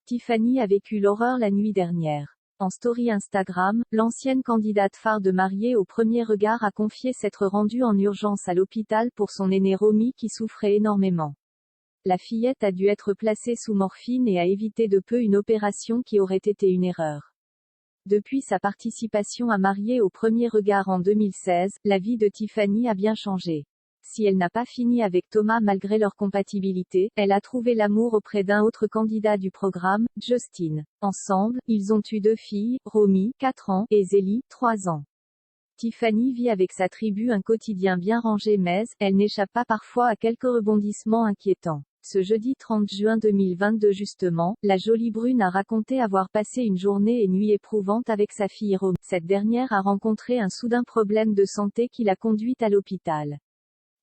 Tiffany a vécu l'horreur la nuit dernière. En story Instagram, l'ancienne candidate phare de Mariée au premier regard a confié s'être rendue en urgence à l'hôpital pour son aînée Romy qui souffrait énormément. La fillette a dû être placée sous morphine et a évité de peu une opération qui aurait été une erreur. Depuis sa participation à Mariée au premier regard en 2016, la vie de Tiffany a bien changé. Si elle n'a pas fini avec Thomas malgré leur compatibilité, elle a trouvé l'amour auprès d'un autre candidat du programme, Justin. Ensemble, ils ont eu 2 filles, Romy, 4 ans, et Zélie, 3 ans. Tiffany vit avec sa tribu un quotidien bien rangé mais, elle n'échappe pas parfois à quelques rebondissements inquiétants. Ce jeudi 30 juin 2022 justement, la jolie brune a raconté avoir passé une journée et nuit éprouvante avec sa fille Romy. Cette dernière a rencontré un soudain problème de santé qui l'a conduite à l'hôpital.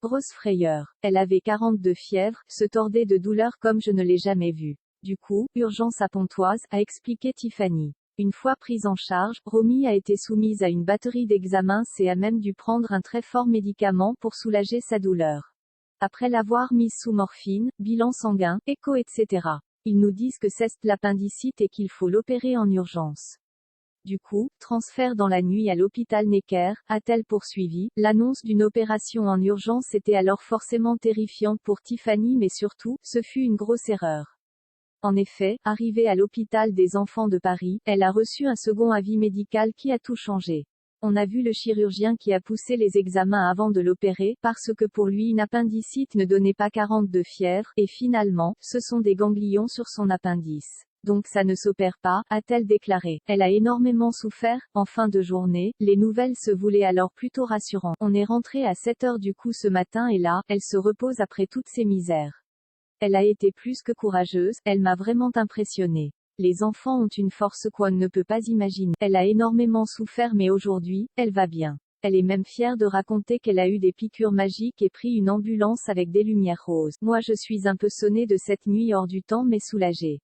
Grosse frayeur. Elle avait 42 fièvre, se tordait de douleur comme je ne l'ai jamais vue. Du coup, urgence à Pontoise, a expliqué Tiffany. Une fois prise en charge, Romy a été soumise à une batterie d'examens et a même dû prendre un très fort médicament pour soulager sa douleur. Après l'avoir mise sous morphine, bilan sanguin, écho etc. Ils nous disent que c'est l'appendicite et qu'il faut l'opérer en urgence. Du coup, transfert dans la nuit à l'hôpital Necker, a-t-elle poursuivi. L'annonce d'une opération en urgence était alors forcément terrifiante pour Tiffany mais surtout, ce fut une grosse erreur. En effet, arrivée à l'hôpital des enfants de Paris, elle a reçu un second avis médical qui a tout changé. On a vu le chirurgien qui a poussé les examens avant de l'opérer, parce que pour lui une appendicite ne donnait pas 42 fièvre, et finalement, ce sont des ganglions sur son appendice. Donc ça ne s'opère pas, a-t-elle déclaré. Elle a énormément souffert. En fin de journée, les nouvelles se voulaient alors plutôt rassurantes. On est rentré à 7 heures du coup ce matin et là, elle se repose après toutes ces misères. Elle a été plus que courageuse, elle m'a vraiment impressionnée. Les enfants ont une force qu'on ne peut pas imaginer. Elle a énormément souffert mais aujourd'hui, elle va bien. Elle est même fière de raconter qu'elle a eu des piqûres magiques et pris une ambulance avec des lumières roses. Moi je suis un peu sonnée de cette nuit hors du temps mais soulagée.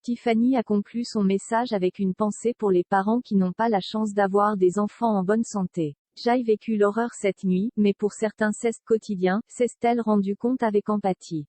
Tiffany a conclu son message avec une pensée pour les parents qui n'ont pas la chance d'avoir des enfants en bonne santé. J'ai vécu l'horreur cette nuit, mais pour certains c'est quotidien, s'est-elle rendu compte avec empathie.